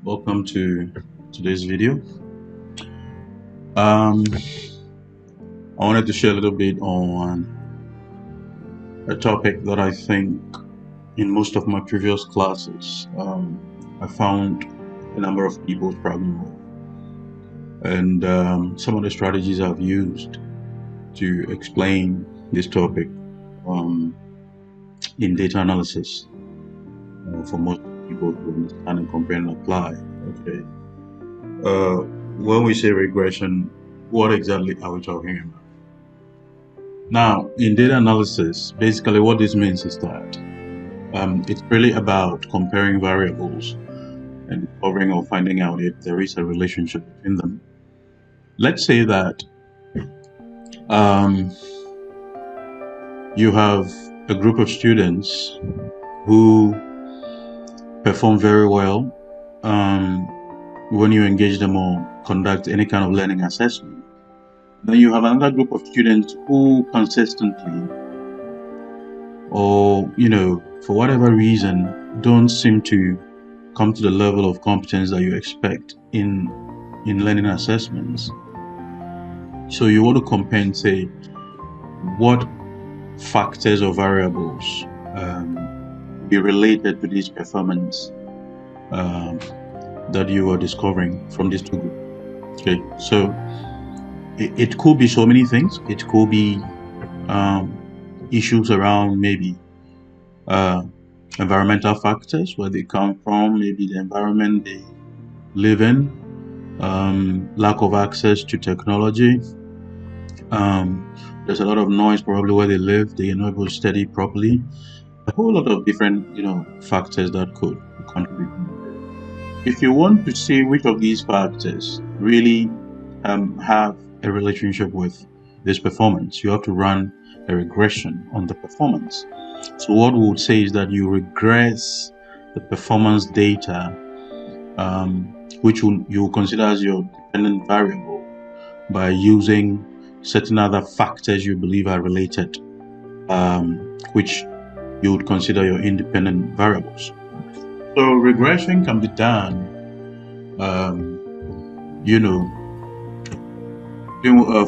Welcome to today's video. I wanted to share a little bit on a topic that I think in most of my previous classes I found a number of people struggling with, and some of the strategies I've used to explain this topic um, in data analysis for most people to understand and comprehend and apply. Okay. Uh, when we say regression, what exactly are we talking about? Now, in data analysis, basically what this means is that it's really about comparing variables and discovering or finding out if there is a relationship between them. Let's say that um, you have a group of students who perform very well um, when you engage them or conduct any kind of learning assessment. Then you have another group of students who consistently, or for whatever reason, don't seem to come to the level of competence that you expect in learning assessments. So you want to compare and say what factors or variables be related to this performance that you are discovering from these two groups. Okay, so it could be so many things. It could be issues around maybe environmental factors, where they come from, maybe the environment they live in, lack of access to technology. There's a lot of noise probably where they live. They are not able to study properly. A whole lot of different, factors that could contribute. If you want to see which of these factors really have a relationship with this performance, you have to run a regression on the performance. So what we would say is that you regress the performance data, which you will consider as your dependent variable, by using certain other factors you believe are related, which you would consider your independent variables. So regression can be done,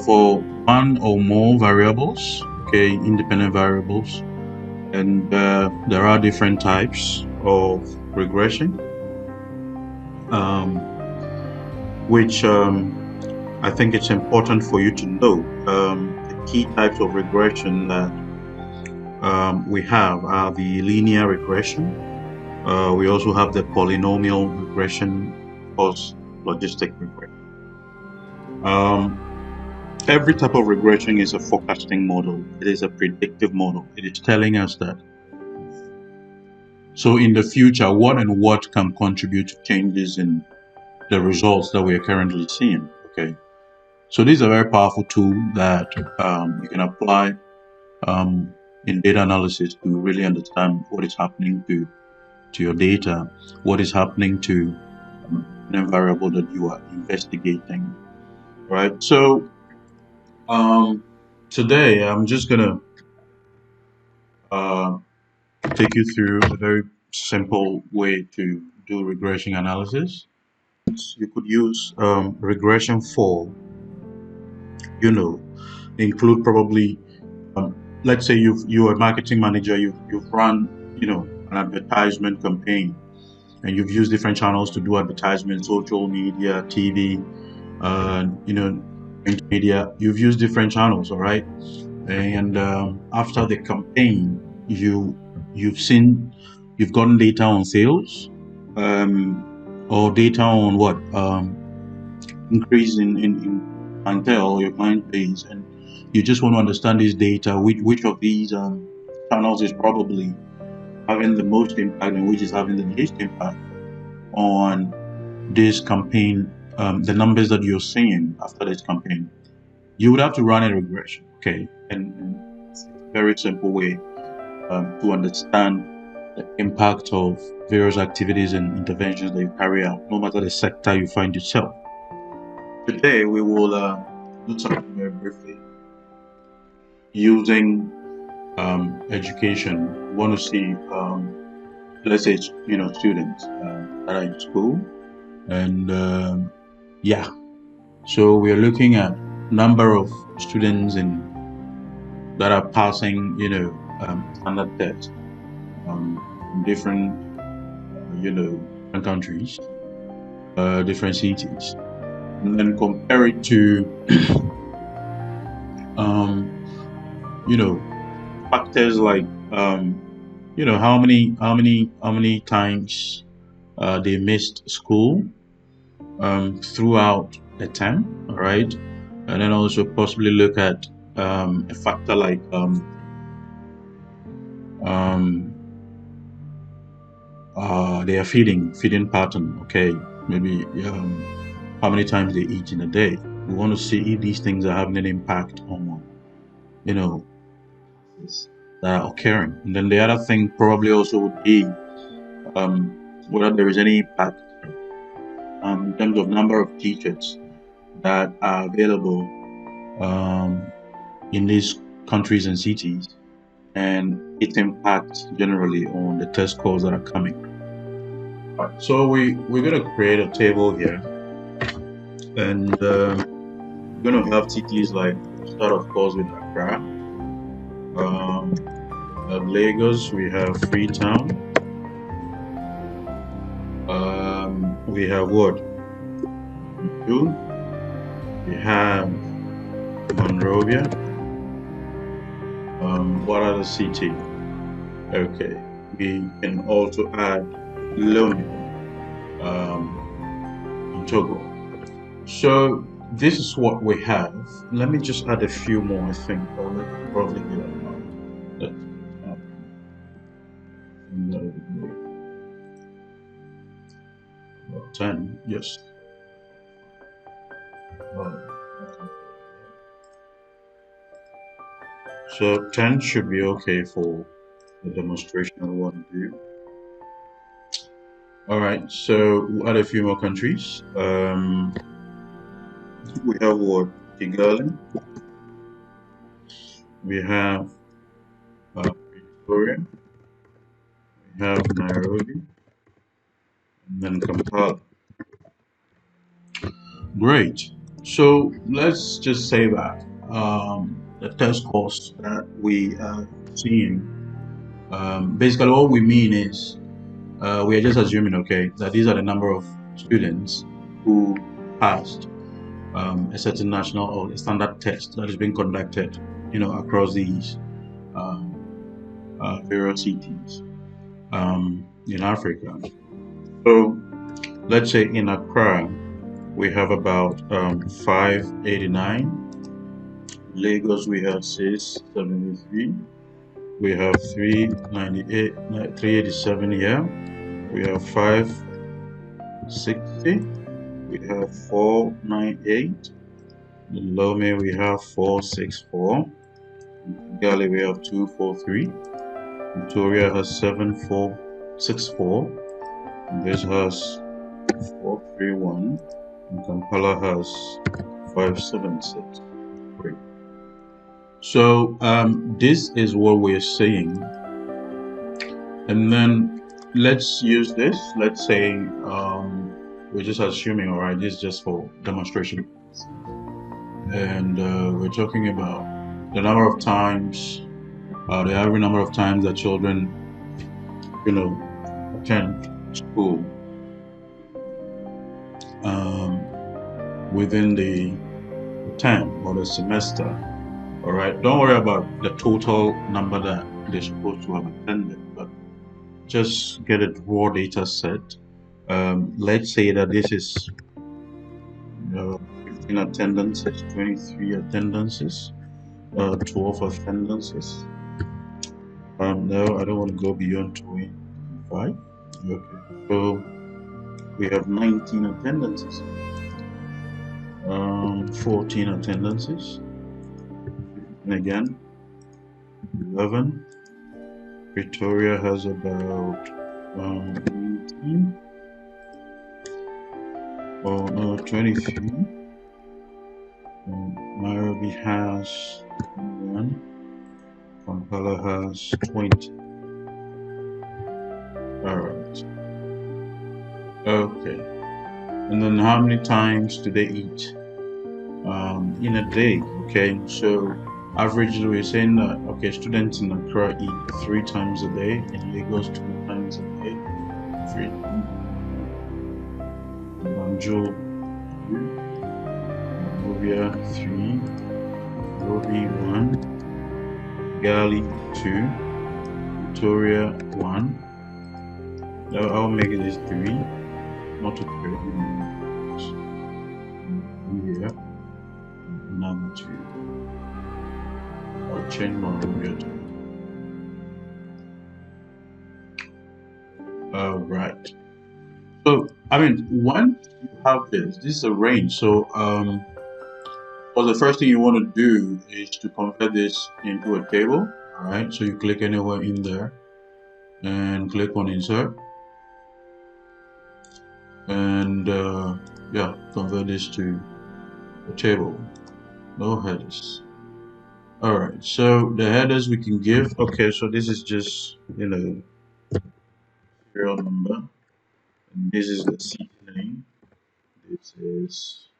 for one or more variables, okay, independent variables. And there are different types of regression, which I think it's important for you to know. The key types of regression that we have are the linear regression. We also have the polynomial regression, plus logistic regression. Every type of regression is a forecasting model. It is a predictive model. It is telling us that, so in the future, what and what can contribute to changes in the results that we are currently seeing. Okay, so this is a very powerful tool that you can apply in data analysis to really understand what is happening to your data, what is happening to a variable that you are investigating. Right. So today I'm just gonna take you through a very simple way to do regression analysis. You could use regression for, include probably, let's say you're a marketing manager, you've run, an advertisement campaign, and you've used different channels to do advertisements, social media, TV, print media. You've used different channels, all right? And after the campaign, you've gotten data on sales, or data on what increase in clientele, your client base, and you just want to understand this data, which of these channels is probably having the most impact and which is having the least impact on this campaign, the numbers that you're seeing after this campaign. You would have to run a regression, okay? And it's a very simple way to understand the impact of various activities and interventions that you carry out, no matter the sector you find yourself. Today, we will do something very briefly using education. We want to see, let's say, students that are in school, And yeah, so we're looking at number of students in that are passing, standard tests in different, different countries, different cities, and then compare it to, um, you know, factors like, how many times they missed school throughout the term, all right, and then also possibly look at a factor like um, their feeding pattern. Okay, maybe how many times they eat in a day. We want to see if these things are having an impact on, you know, that are occurring. And then the other thing probably also would be whether there is any impact in terms of number of teachers that are available in these countries and cities, and its impact generally on the test scores that are coming. Right. So we're going to create a table here, and we're going to have cities like, start of course with Accra, Lagos, we have Freetown, we have what? We have Monrovia. What other city? Okay, we can also add Lomé in Togo. So this is what we have. Let me just add a few more. I think I'll probably do that now. About 10, yes. Okay. So 10 should be okay for the demonstration I want to do. All right, so we'll add a few more countries. We have what? Kigali. We have Victoria. We have Nairobi. And then Kampala. Great. So let's just say that the test scores that we are seeing, basically all we mean is we are just assuming, okay, that these are the number of students who passed a certain national or standard test that is being conducted, across these various cities in Africa. So let's say in Accra, we have about 589. Lagos, we have 673. We have 398, 387 here. We have 560. We have 498. In Lomé, we have 464. In Kigali, we have 243. Victoria has 7464. This has 431. And Kampala has 576. Great. So this is what we're seeing. And then let's use this. Let's say we're just assuming, all right, this is just for demonstration. And we're talking about the number of times, the average number of times that children, attend school within the term or the semester. All right, don't worry about the total number that they're supposed to have attended, but just get a raw data set. Let's say that this is 15 attendances, 23 attendances, 12 attendances. No, I don't want to go beyond 25. Okay, so we have 19 attendances, 14 attendances, and again 11. Pretoria has about 19. Oh no, 23. Nairobi has 1. Kampala has 20. Alright. Okay. and then how many times do they eat in a day. Okay, so averagely we're saying that okay, students in Accra eat 3 times a day, in Lagos 2 times a day, 3 times, in Banjul 2, Monrovia 3, Robi 1, Gali 2, Victoria 1. I'll make it as 3, not a 3. Here, another 2. I'll change Monrovia to. Right. So, I mean, once you have this is a range. So, well, the first thing you want to do is to convert this into a table. All right. So you click anywhere in there and click on insert, and yeah, convert this to a table. No headers. All right. So the headers we can give. Okay. So this is just serial number, and this is the seat name. This is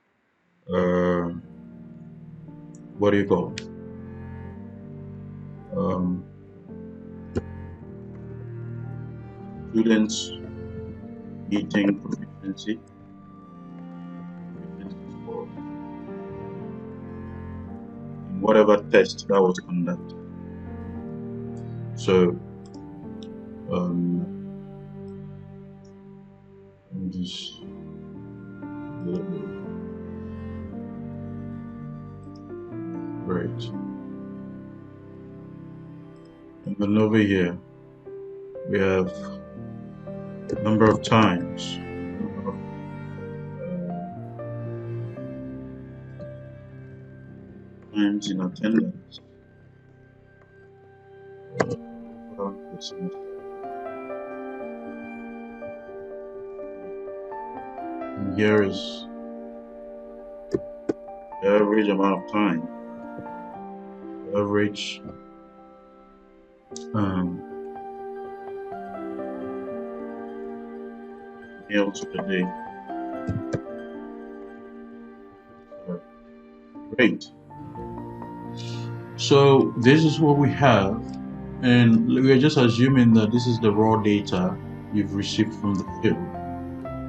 uh, what do you call it? Um, students eating proficiency score in whatever test that was conducted. So let me just great. And then over here we have number of times, number of, times in attendance. And here is the average amount of time, the average meals per day. Great. So this is what we have, and we're just assuming that this is the raw data you've received from the field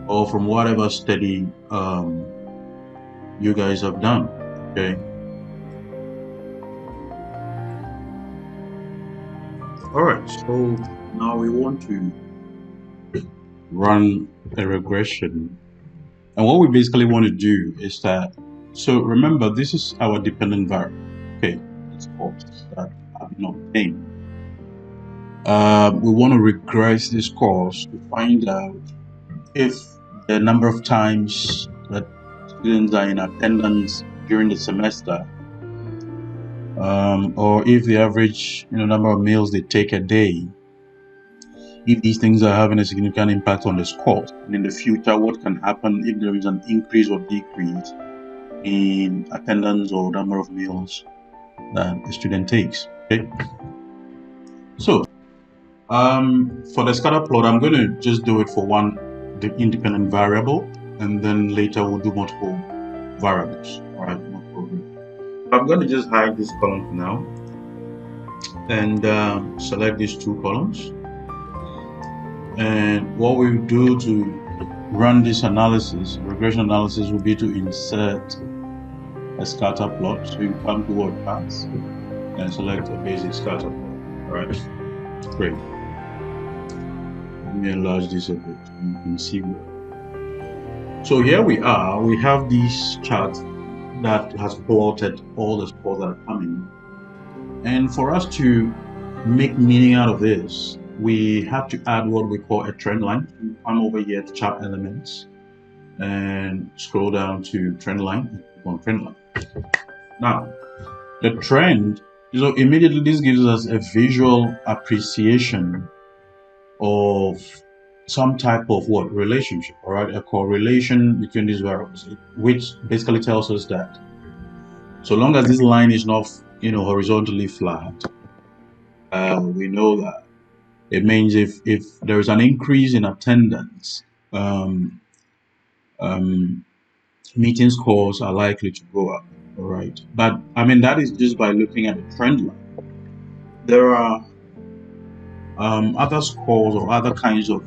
or from whatever study you guys have done. Okay. All right. So now we want to run a regression, and what we basically want to do is that. So remember, this is our dependent variable. Okay, it's costs that have been obtained. We want to regress this course to find out if the number of times that students are in attendance during the semester, or if the average number of meals they take a day, if these things are having a significant impact on the scores, and in the future, what can happen if there is an increase or decrease in attendance or number of meals that a student takes. Okay. So for the scatter plot, I'm going to just do it for the independent variable, and then later we'll do multiple variables. All right, no problem. I'm going to just hide this column now and select these 2 columns. And what we do to run this analysis, regression analysis, will be to insert a scatter plot. So you come to word paths and select a basic scatter plot. All right, great. Let me enlarge this a bit. You can see where. So here we are. We have this chart that has plotted all the scores that are coming. And for us to make meaning out of this, we have to add what we call a trend line. We come over here to chart elements and scroll down to trend line and click on trend line. Now, the trend, immediately this gives us a visual appreciation of some type of relationship, all right, a correlation between these variables, which basically tells us that so long as this line is not horizontally flat, we know that it means if there is an increase in attendance, meeting scores are likely to go up. All right. But I mean, that is just by looking at the trend line. There are other scores or other kinds of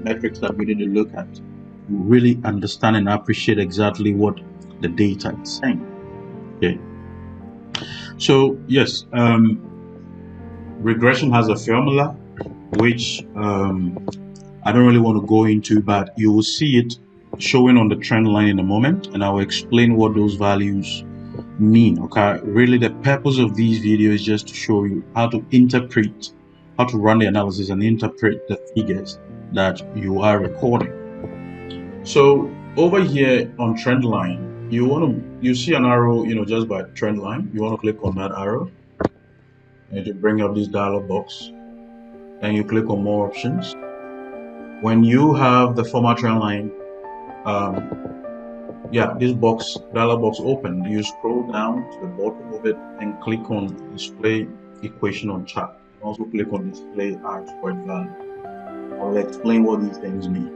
metrics that we need to look at to really understand and appreciate exactly what the data is saying. Okay. So yes, regression has a formula which I don't really want to go into, but you will see it showing on the trend line in a moment, and I will explain what those values mean. Okay, really the purpose of these videos is just to show you how to interpret, how to run the analysis and interpret the figures that you are recording. So over here on trend line, you see an arrow, just by trend line. You want to click on that arrow and to bring up this dialog box, and you click on more options. When you have the format trend line, this dialog box open, you scroll down to the bottom of it and click on display equation on chart. Also click on display R squared value. I'll explain what these things mean.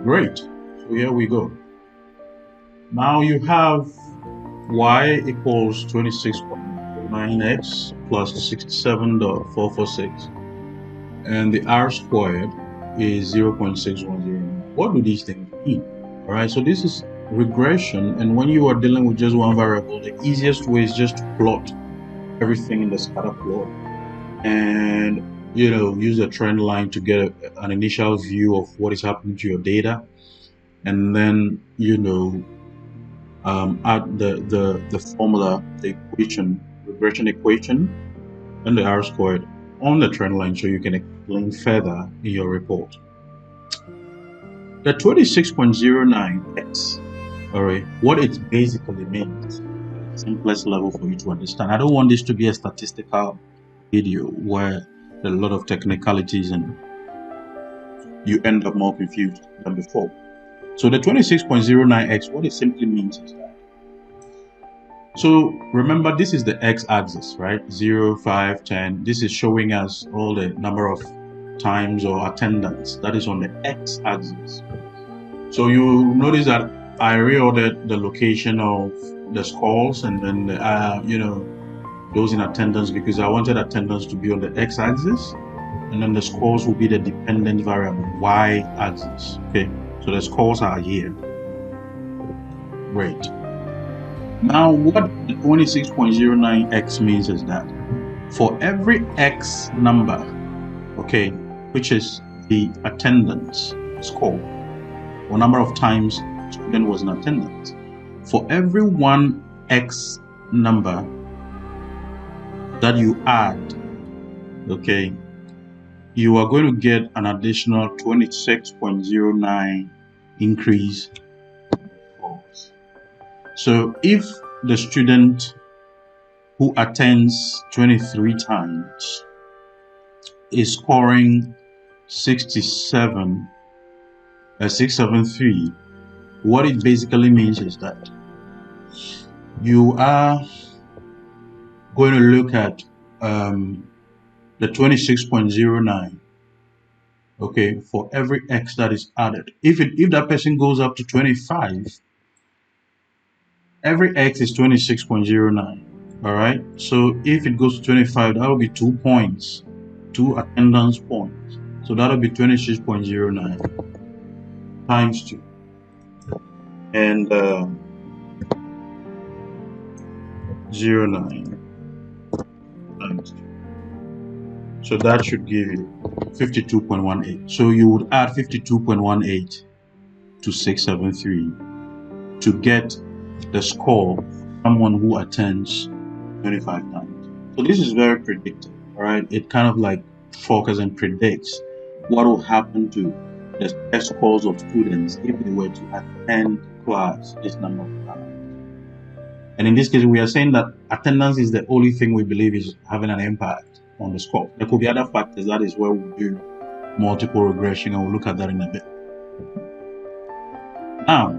Great. So here we go. Now you have y equals 26.9x plus 67.446, and the R squared is 0.610. What do these things mean? All right, so this is regression, and when you are dealing with just one variable, the easiest way is just to plot everything in the scatter plot and use a trend line to get an initial view of what is happening to your data, and then add the formula, the equation, regression equation, and the R squared on the trend line so you can explain further in your report. The 26.09x, all right, what it basically means, the simplest level for you to understand. I don't want this to be a statistical video where there are a lot of technicalities and you end up more confused than before. So the 26.09x, what it simply means is that, so remember, this is the x-axis, right? 0, 5, 10. This is showing us all the number of times or attendance that is on the x-axis. So you notice that I reordered the location of the scores and then those in attendance, because I wanted attendance to be on the x-axis, and then the scores will be the dependent variable y-axis. Okay, so the scores are here. Great. Now, what the 26.09x means is that for every x number, okay, which is the attendance score, or number of times student was in attendance, for every one x number that you add, okay, you are going to get an additional 26.09 increase. So if the student who attends 23 times is scoring 673, what it basically means is that you are going to look at the 26.09, okay, for every x that is added. If that person goes up to 25, every x is 26.09. all right, so if it goes to 25, that will be 2 points, 2 attendance points, so that'll be 26.09 times 2, and 09 times 2. So that should give you 52.18. So you would add 52.18 to 673 to get the score of someone who attends 25 times. So this is very predictive, all right? It kind of like focuses and predicts what will happen to the test scores of students if they were to attend class this number of times. And in this case, we are saying that attendance is the only thing we believe is having an impact on the score. There could be other factors. That is where we do multiple regression, and we'll look at that in a bit. Now,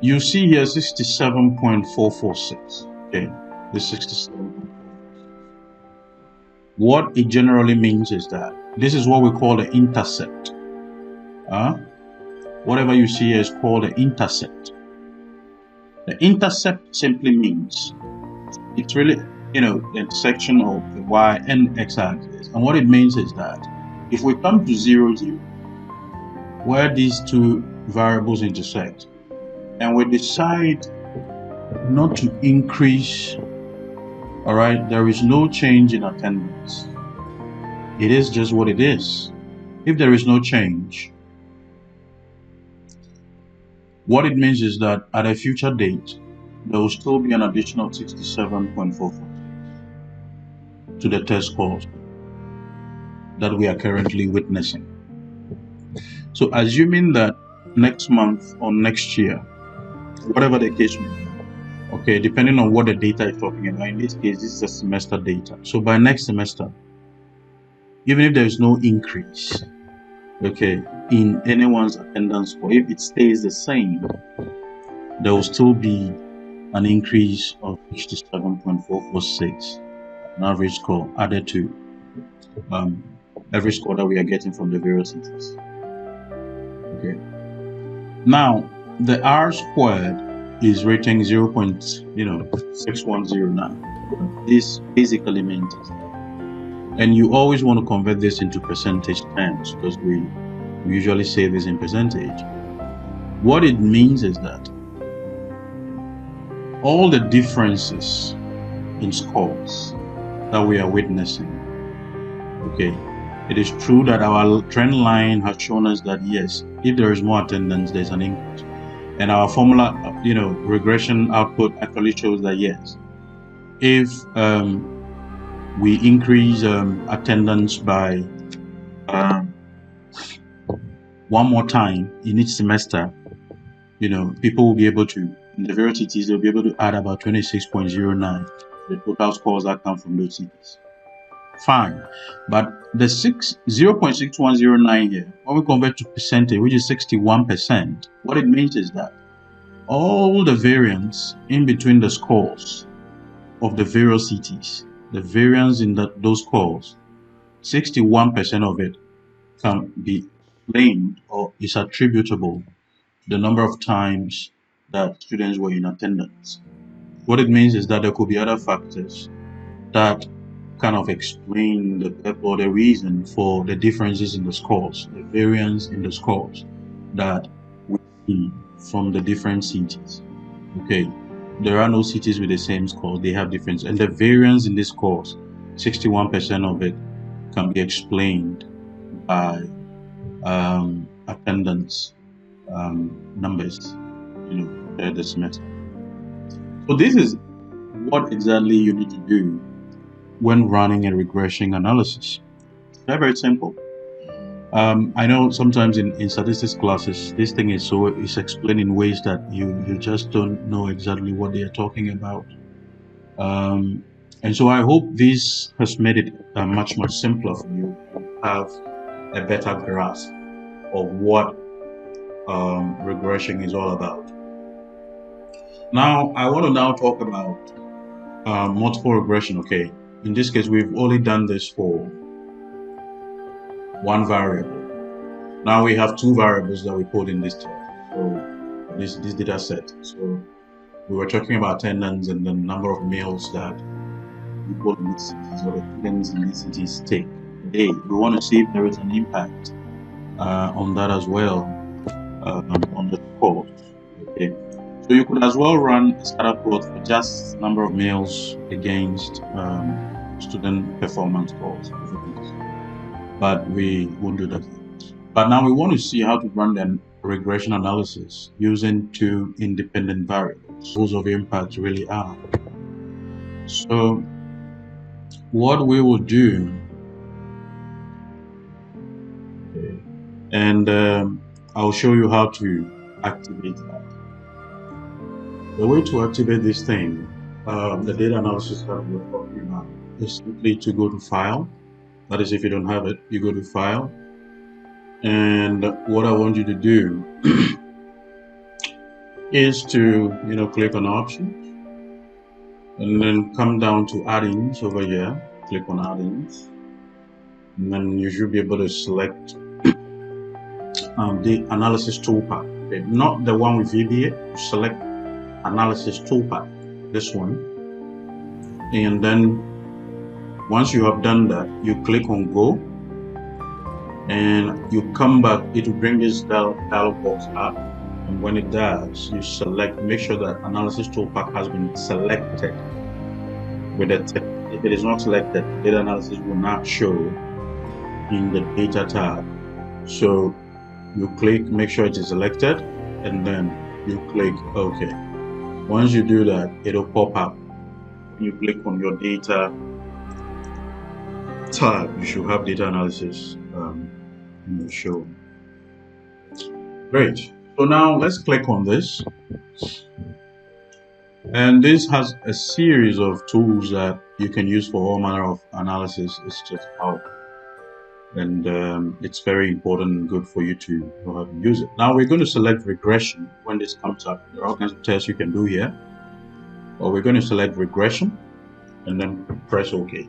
you see here 67.446. Okay, this 67. What it generally means is that this is what we call the intercept. Whatever you see here is called the intercept. The intercept simply means it's really, the intersection of the y and x axis. And what it means is that if we come to 0, 0, where these two variables intersect, and we decide not to increase, all right, there is no change in attendance. It is just what it is. If there is no change, what it means is that at a future date, there will still be an additional 67.44 to the test scores that we are currently witnessing. So assuming that next month or next year, whatever the case may be, okay, depending on what the data is talking about, in this case, this is a semester data. So by next semester, even if there is no increase, okay, in anyone's attendance score, if it stays the same, there will still be an increase of 67.446, an average score added to every score that we are getting from the various cities. Okay. Now, the R squared is rating 0.6109. This basically means, and you always want to convert this into percentage terms because we usually say this in percentage. What it means is that all the differences in scores that we are witnessing, okay, it is true that our trend line has shown us that yes, if there is more attendance, there's an increase. And our formula, regression output actually shows that yes, if we increase attendance by one more time in each semester, people will be able to, in the various cities, they'll be able to add about 26.09 the total scores that come from those cities. Fine, but the 0.6109 here, when we convert to percentage, which is 61%, what it means is that all the variance in between the scores of the various cities, the variance in those scores, 61% of it can be explained or is attributable to the number of times that students were in attendance. What it means is that there could be other factors that kind of explain the reason for the differences in the scores, the variance in the scores that we see from the different cities. Okay, there are no cities with the same scores, they have difference, and the variance in this scores, 61% of it can be explained by attendance numbers, the semester. So this is what exactly you need to do when running a regression analysis. Very, very simple. I know sometimes in statistics classes, this thing is explained in ways that you just don't know exactly what they are talking about. And so I hope this has made it much, much simpler for you to have a better grasp of what regression is all about. Now, I want to now talk about multiple regression. Okay, in this case, we've only done this for one variable. Now we have two variables that we put in this test. So this data set. So we were talking about attendance and the number of meals that people in these cities or the students in these cities take a day. We want to see if there is an impact on that as well, on the scores. Okay. So you could as well run a scatter plot for just number of meals against student performance scores. But we won't do that. But now we want to see how to run the regression analysis using two independent variables. Those of impact really are. So what we will do, and I'll show you how to activate that. The way to activate this thing, the data analysis that we're talking about, is simply to go to File. That is, if you don't have it, you go to File. And what I want you to do is to, click on Options, and then come down to Add-ins over here. Click on Add-ins, and then you should be able to select the analysis toolpath. Okay, not the one with VBA. You select analysis toolpath, this one, and then once you have done that, you click on go, and you come back. It will bring this dialog box up, and when it does, you select. Make sure that analysis toolpath has been selected with a tick. If it is not selected, data analysis will not show in the data tab. So you click, make sure it is selected, and then you click OK. Once you do that, it'll pop up. You click on your data tab, you should have data analysis show. Great. So now let's click on this, and this has a series of tools that you can use for all manner of analysis. It's just how, and it's very important and good for you to know how to use it. Now we're going to select regression. When this comes up, there are all kinds of tests you can do here, but we're going to select regression and then press OK.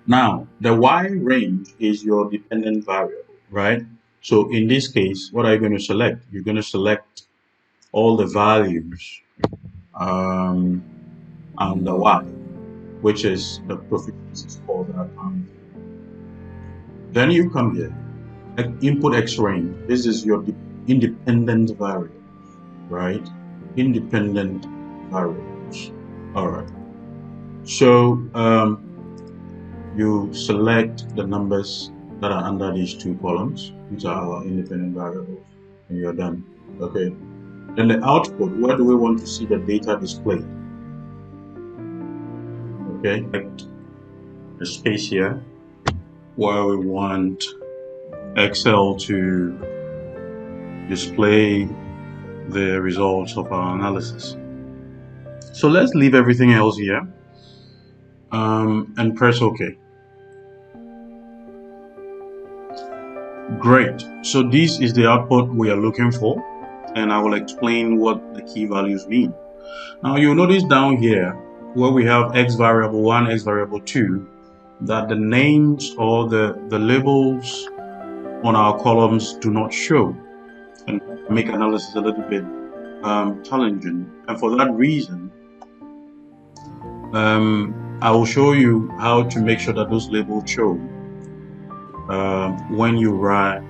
Now the Y range is your dependent variable, right? So in this case, what are you going to select? You're going to select all the values and the Y, which is the proficiency score that are coming. Then you come here, input X range. This is your independent variable, right? Independent variables. All right. So you select the numbers that are under these two columns, which are our independent variables, and you're done. Okay. Then the output, where do we want to see the data displayed? Okay, the space here where we want Excel to display the results of our analysis. So let's leave everything else here and press OK. Great. So this is the output we are looking for, and I will explain what the key values mean. Now you'll notice down here where we have X variable 1, X variable 2, that the names or the labels on our columns do not show, and make analysis a little bit challenging. And for that reason, I will show you how to make sure that those labels show when you run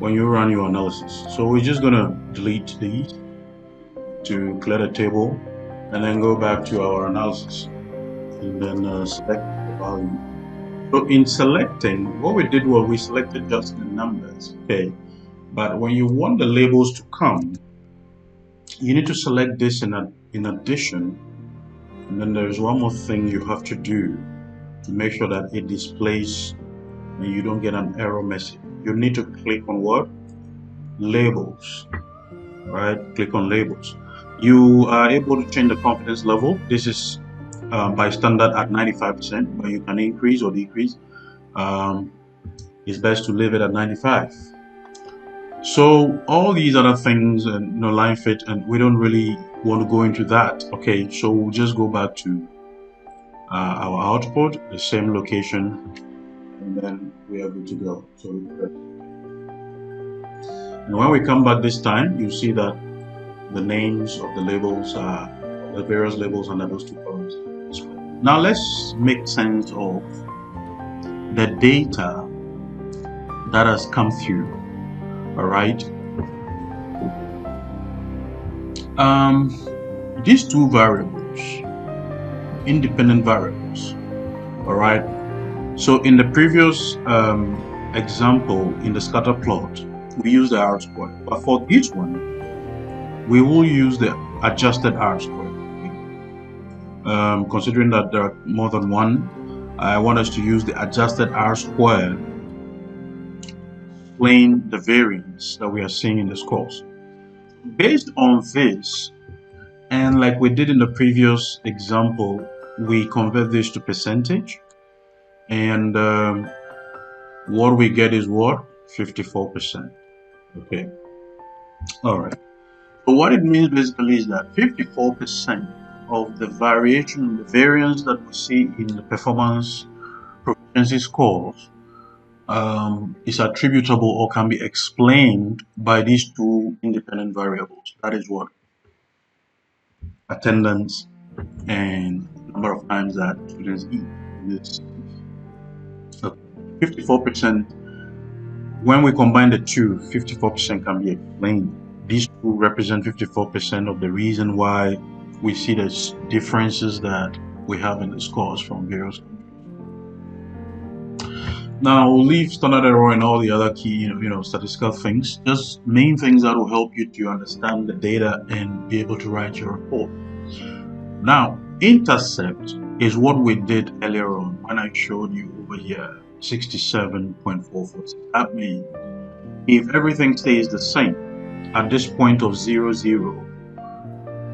your analysis. So we're just gonna delete these to clear the table, and then go back to our analysis, and then select the value. So in selecting, what we did was we selected just the numbers, okay? But when you want the labels to come, you need to select this in addition, and then there's one more thing you have to do to make sure that it displays and you don't get an error message. You need to click on what? Labels, right? Click on labels. You are able to change the confidence level. This is by standard at 95%, but you can increase or decrease. It's best to leave it at 95. So all these other things, and line fit, and we don't really want to go into that. Okay, so we'll just go back to our output, the same location, and then we are good to go. So and when we come back this time, you see that the names of the labels are the various labels under those two columns. Now let's make sense of the data that has come through. All right. These two variables, independent variables. All right. So in the previous example, in the scatter plot, we use the R square, but for each one, we will use the adjusted R square. Considering that there are more than one, I want us to use the adjusted R square to explain the variance that we are seeing in this course. Based on this, and like we did in the previous example, we convert this to percentage, and what we get is what? 54%. Okay. All right. So what it means basically is that 54% of the variance that we see in the performance proficiency scores is attributable or can be explained by these two independent variables. That is what? Attendance and number of times that students eat. This 54%, when we combine the two, 54% can be explained. These two represent 54% of the reason why we see the differences that we have in the scores from various countries. Now we'll leave standard error and all the other key, statistical things, just main things that will help you to understand the data and be able to write your report. Now, intercept is what we did earlier on when I showed you over here 67.446. That means if everything stays the same at this point of 0, 0,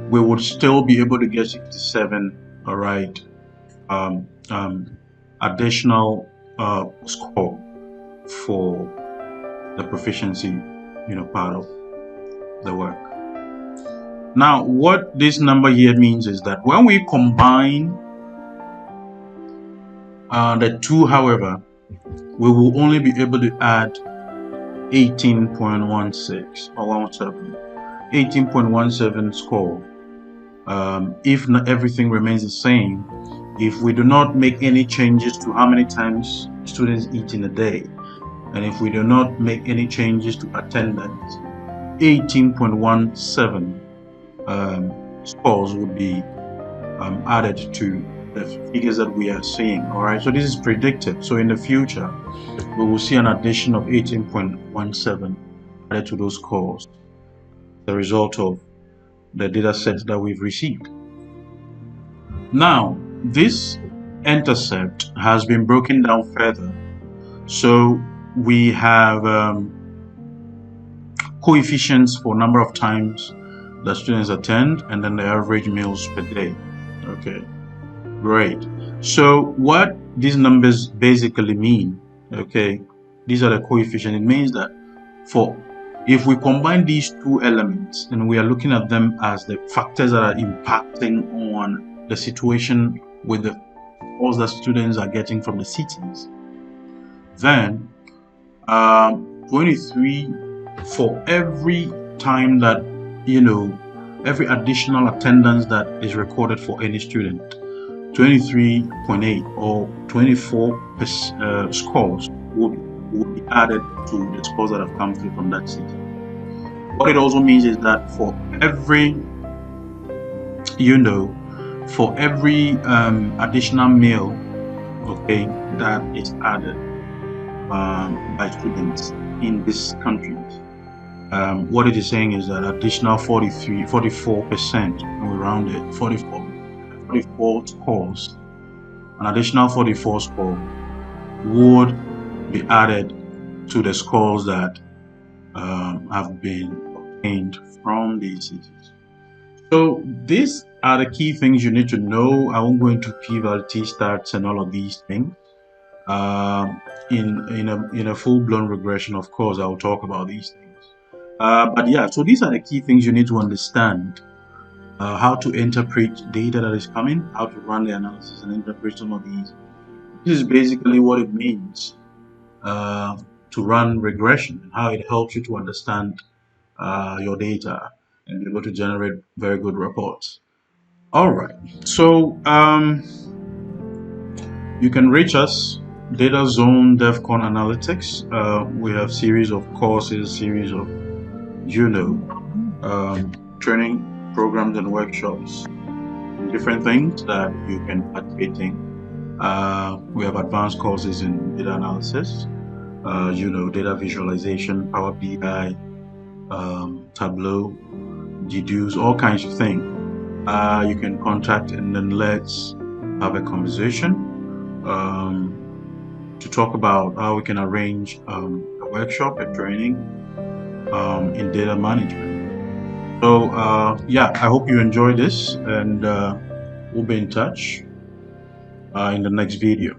we would still be able to get 67, all right, additional score for the proficiency, part of the work. Now, what this number here means is that when we combine the two, however, we will only be able to add 18.16 or 17, 18.17 score. If not everything remains the same, if we do not make any changes to how many times students eat in a day, and if we do not make any changes to attendance, 18.17 scores would be added to the figures that we are seeing. All right, so this is predicted. So in the future, we will see an addition of 18.17 added to those scores, the result of the data sets that we've received. Now, this intercept has been broken down further. So we have coefficients for number of times that students attend, and then the average meals per day. Okay, great. So what these numbers basically mean, okay, these are the coefficients. It means that if we combine these two elements and we are looking at them as the factors that are impacting on the situation with the scores that students are getting from the cities, then 23 for every time that, every additional attendance that is recorded for any student, 23.8 or 24 scores would be added to the scores that have come through from that city. What it also means is that for every additional meal, okay, that is added by students in this country, what it is saying is that additional 44%, we round it, 44 scores, an additional 44 score would be added to the scores that have been obtained from these cities. So these are the key things you need to know. I won't go into p-value, t-stats, and all of these things. In a full-blown regression, of course, I will talk about these things. But yeah, so these are the key things you need to understand. How to interpret data that is coming, how to run the analysis and interpret some of these. This is basically what it means to run regression, and how it helps you to understand your data and be able to generate very good reports. All right, so you can reach us, Data Zone DevCon Analytics. We have series of courses, series of training programs and workshops, different things that you can participate in. We have advanced courses in data analysis, data visualization, Power BI, Tableau, deduce, all kinds of things. You can contact, and then let's have a conversation to talk about how we can arrange a workshop, a training in data management. So yeah, I hope you enjoy this, and we'll be in touch in the next video.